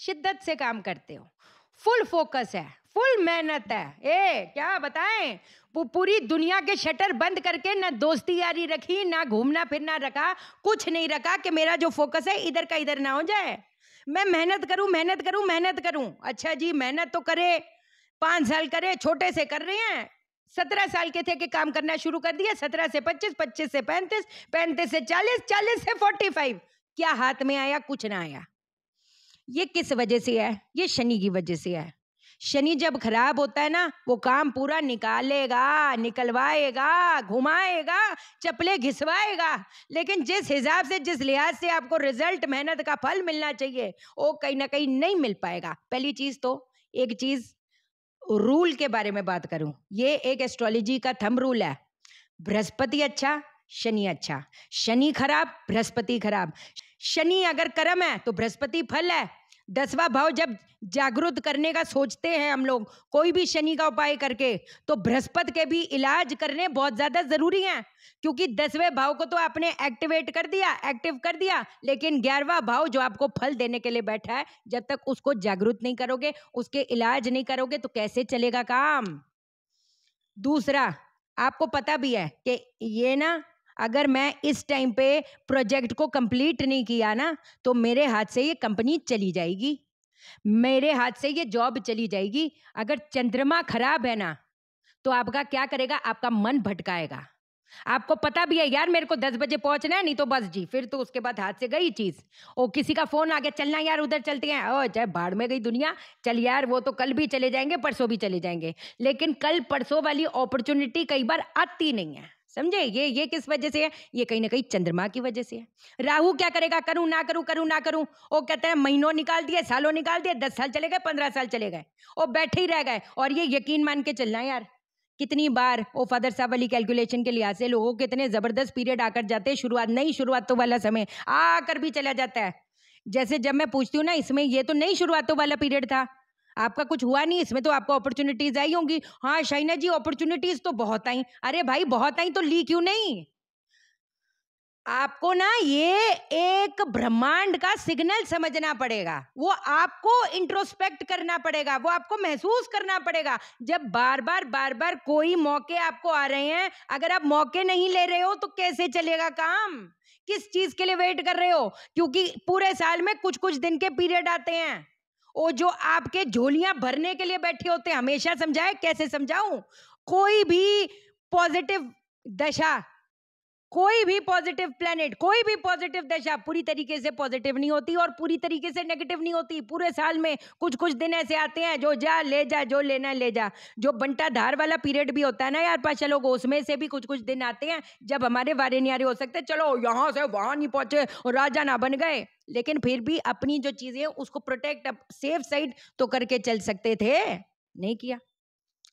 शिद्दत से काम करते हो, फुल फोकस है, फुल मेहनत है। क्या बताएं, वो पूरी दुनिया के शटर बंद करके ना दोस्ती यारी रखी, ना घूमना फिरना रखा, कुछ नहीं रखा कि मेरा जो फोकस है इधर का इधर ना हो जाए। मैं मेहनत करूं मेहनत करूं मेहनत करूं। अच्छा जी, मेहनत तो करे, 5 साल करे, छोटे से कर रहे हैं। 17 साल के थे कि काम करना शुरू कर दिया, 17 से 25, 25 से 35, 35 से 40, 40 से 45। क्या हाथ में आया? कुछ ना आया। ये किस वजह से है? ये शनि की वजह से है। शनि जब खराब होता है ना, वो काम पूरा निकालेगा, निकलवाएगा, घुमाएगा, चपले घिसवाएगा, लेकिन जिस हिसाब से, जिस लिहाज से आपको रिजल्ट, मेहनत का फल मिलना चाहिए, वो कहीं ना कहीं नहीं मिल पाएगा। पहली चीज तो, एक चीज रूल के बारे में बात करूं, ये एक एस्ट्रोलॉजी का थंब रूल है। बृहस्पति अच्छा, शनि अच्छा। शनि खराब, बृहस्पति खराब। शनि अगर कर्म है तो बृहस्पति फल है। 10वां भाव जब जागृत करने का सोचते हैं हम लोग, कोई भी शनि का उपाय करके, तो बृहस्पति के भी इलाज करने बहुत ज्यादा जरूरी हैं, क्योंकि 10वें भाव को तो आपने एक्टिवेट कर दिया, एक्टिव कर दिया, लेकिन 11वां भाव जो आपको फल देने के लिए बैठा है, जब तक उसको जागृत नहीं करोगे, उसके इलाज नहीं करोगे, तो कैसे चलेगा काम। दूसरा, आपको पता भी है कि ये ना, अगर मैं इस टाइम पे प्रोजेक्ट को कंप्लीट नहीं किया ना, तो मेरे हाथ से ये कंपनी चली जाएगी, मेरे हाथ से ये जॉब चली जाएगी। अगर चंद्रमा खराब है ना, तो आपका क्या करेगा? आपका मन भटकाएगा। आपको पता भी है यार, मेरे को 10 बजे पहुंचना है, नहीं तो बस जी, फिर तो उसके बाद हाथ से गई चीज। ओ, किसी का फोन आ गया, चलना यार उधर चलते हैं, ओ चाहे भाड़ में गई दुनिया, चल यार, वो तो कल भी चले जाएंगे, परसों भी चले जाएंगे, लेकिन कल परसों वाली अपॉर्चुनिटी कई बार आती नहीं है। समझे? ये किस वजह से है? ये कहीं ना कहीं चंद्रमा की वजह से है। राहु क्या करेगा? करूं ना करूं, करूं ना करूं। वो कहते हैं महीनों निकाल दिए, सालों निकाल दिए, 10 साल चले गए, 15 साल चले गए, वो बैठे ही रह गए। और ये यकीन मान के चलना यार, कितनी बार वो फादर साहब वाली कैलकुलेशन के लिहाज से लोगों के इतने जबरदस्त पीरियड आकर जाते हैं, शुरुआत नई शुरुआतों वाला समय आकर भी चला जाता है। जैसे जब मैं पूछती हूँ ना, इसमें ये तो नई शुरुआतों वाला पीरियड था, आपका कुछ हुआ नहीं, इसमें तो आपको अपॉर्चुनिटीज आई होंगी। हाँ शाइना जी, अपॉर्चुनिटीज तो बहुत आई। अरे भाई बहुत आई तो ली क्यों नहीं? आपको ना ये एक ब्रह्मांड का सिग्नल समझना पड़ेगा, वो आपको इंट्रोस्पेक्ट करना पड़ेगा, वो आपको महसूस करना पड़ेगा। जब बार बार कोई मौके आपको आ रहे हैं, अगर आप मौके नहीं ले रहे हो तो कैसे चलेगा काम? किस चीज के लिए वेट कर रहे हो? क्योंकि पूरे साल में कुछ कुछ दिन के पीरियड आते हैं, वो जो आपके झोलियां भरने के लिए बैठे होते हैं। हमेशा समझाए, कैसे समझाऊं? कोई भी पॉजिटिव दशा, कोई भी पॉजिटिव प्लेनेट, कोई भी पॉजिटिव दशा पूरी तरीके से पॉजिटिव नहीं होती और पूरी तरीके से नेगेटिव नहीं होती। पूरे साल में कुछ कुछ दिन ऐसे आते हैं, जो जा ले जा, जो लेना ले जा। जो बंटा धार वाला पीरियड भी होता है ना यार पाशा लोग, उसमें से भी कुछ कुछ दिन आते हैं जब हमारे वारे न्यारे हो सकते, चलो यहाँ से वहां नहीं पहुंचे और राजा ना बन गए, लेकिन फिर भी अपनी जो चीजें उसको प्रोटेक्ट, सेफ साइड तो करके चल सकते थे, नहीं किया।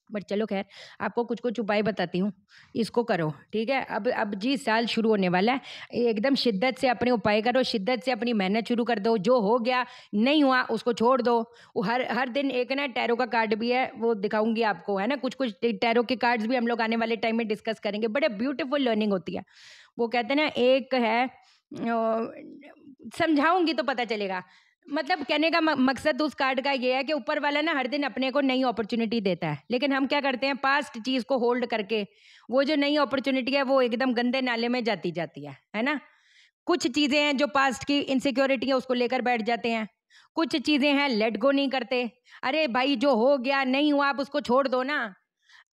बट चलो खैर, आपको कुछ कुछ उपाय बताती हूँ, इसको करो, ठीक है। अब जी साल शुरू होने वाला है, एकदम शिद्दत से अपने उपाय करो, शिद्दत से अपनी मेहनत शुरू कर दो। जो हो गया, नहीं हुआ, उसको छोड़ दो। वो हर दिन एक ना टैरो का कार्ड भी है, वो दिखाऊंगी आपको, है ना। कुछ कुछ टैरो के कार्ड्स भी हम लोग आने वाले टाइम में डिस्कस करेंगे, बड़े ब्यूटीफुल लर्निंग होती है। वो कहते हैं ना, एक है, समझाऊंगी तो पता चलेगा। मतलब कहने का मकसद उस कार्ड का ये है कि ऊपर वाला ना हर दिन अपने को नई अपॉर्चुनिटी देता है, लेकिन हम क्या करते हैं, पास्ट चीज को होल्ड करके वो जो नई अपॉर्चुनिटी है वो एकदम गंदे नाले में जाती जाती है ना। कुछ चीजें हैं जो पास्ट की इनसिक्योरिटी है उसको लेकर बैठ जाते हैं, कुछ चीजें हैं लेट गो नहीं करते। अरे भाई, जो हो गया, नहीं हुआ, आप उसको छोड़ दो ना।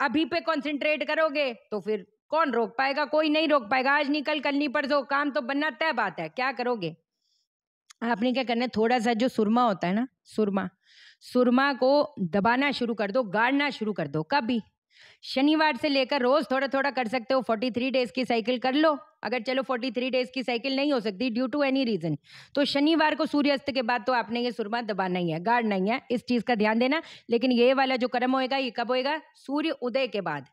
अभी पे कंसंट्रेट करोगे तो फिर कौन रोक पाएगा? कोई नहीं रोक पाएगा। आज नहीं कल, कल नहीं परसों, काम तो बनना तय बात है। क्या करोगे? आपने क्या करना है, थोड़ा सा जो सुरमा होता है ना, सुरमा, सुरमा को दबाना शुरू कर दो, गाड़ना शुरू कर दो। कभी शनिवार से लेकर रोज थोड़ा थोड़ा कर सकते हो। 43 डेज की साइकिल कर लो। अगर चलो 43 डेज की साइकिल नहीं हो सकती ड्यू टू एनी रीजन, तो शनिवार को सूर्यास्त के बाद तो आपने ये सुरमा दबाना ही है, गाड़ना ही है। इस चीज का ध्यान देना। लेकिन ये वाला जो कर्म होएगा, ये कब होएगा? सूर्य उदय के बाद।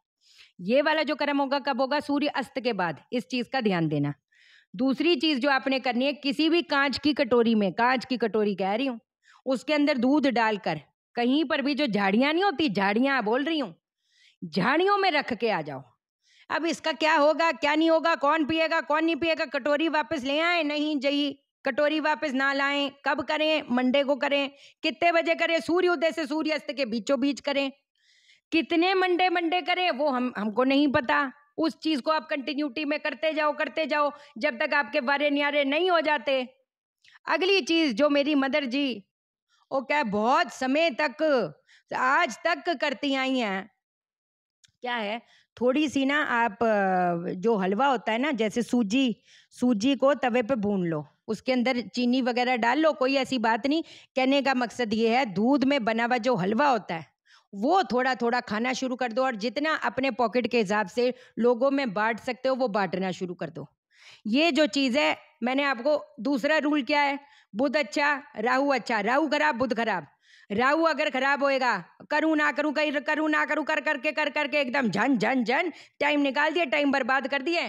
ये वाला जो कर्म होगा कब होगा? सूर्य अस्त के बाद। इस चीज का ध्यान देना। दूसरी चीज जो आपने करनी है, किसी भी कांच की कटोरी में, कांच की कटोरी कह रही हूं, उसके अंदर दूध डालकर, कहीं पर भी जो झाड़ियां नहीं होती, झाड़ियां बोल रही हूं, झाड़ियों में रख के आ जाओ। अब इसका क्या होगा, क्या नहीं होगा, कौन पिएगा कौन नहीं पिएगा, कटोरी वापस ले आए, नहीं जई कटोरी वापस ना लाएं, कब करें, मंडे को करें, कितने बजे करें, सूर्योदय से सूर्यास्त के बीचों बीच करें, कितने मंडे मंडे करें वो हमको नहीं पता। उस चीज को आप कंटिन्यूटी में करते जाओ जब तक आपके वारे न्यारे नहीं हो जाते। अगली चीज जो मेरी मदर जी वो क्या बहुत समय तक आज तक करती आई हैं, क्या है, थोड़ी सी ना आप जो हलवा होता है ना, जैसे सूजी को तवे पे भून लो, उसके अंदर चीनी वगैरह डाल लो, कोई ऐसी बात नहीं। कहने का मकसद ये है, दूध में बना हुआ जो हलवा होता है वो थोड़ा थोड़ा खाना शुरू कर दो, और जितना अपने पॉकेट के हिसाब से लोगों में बांट सकते हो वो बांटना शुरू कर दो। ये जो चीज है, मैंने आपको दूसरा रूल क्या है, बुध अच्छा राहु अच्छा, राहु खराब बुध खराब। राहु अगर खराब होएगा, करूं ना करूं कर करके एकदम झन झन झन टाइम निकाल दिया, टाइम बर्बाद कर दिए,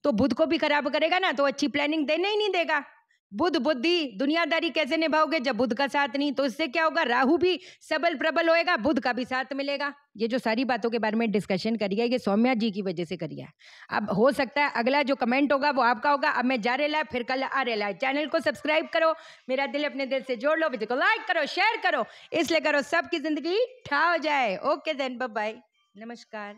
तो बुध को भी खराब करेगा ना, तो अच्छी प्लानिंग देने ही नहीं देगा। बुध बुद्धि दुनियादारी कैसे निभाओगे जब बुध का साथ नहीं, तो इससे क्या होगा, राहु भी सबल प्रबल होएगा, बुध का भी साथ मिलेगा। ये जो सारी बातों के बारे में डिस्कशन करी है, ये सौम्या जी की वजह से करी है। अब हो सकता है अगला जो कमेंट होगा वो आपका होगा। अब मैं जा रेला है, फिर कल आ रेला है। चैनल को सब्सक्राइब करो, मेरा दिल अपने दिल से जोड़ लो, वीडियो को लाइक करो, शेयर करो, इसलिए करो सबकी जिंदगी ठा हो जाए। ओके देन, बाय बाय, नमस्कार।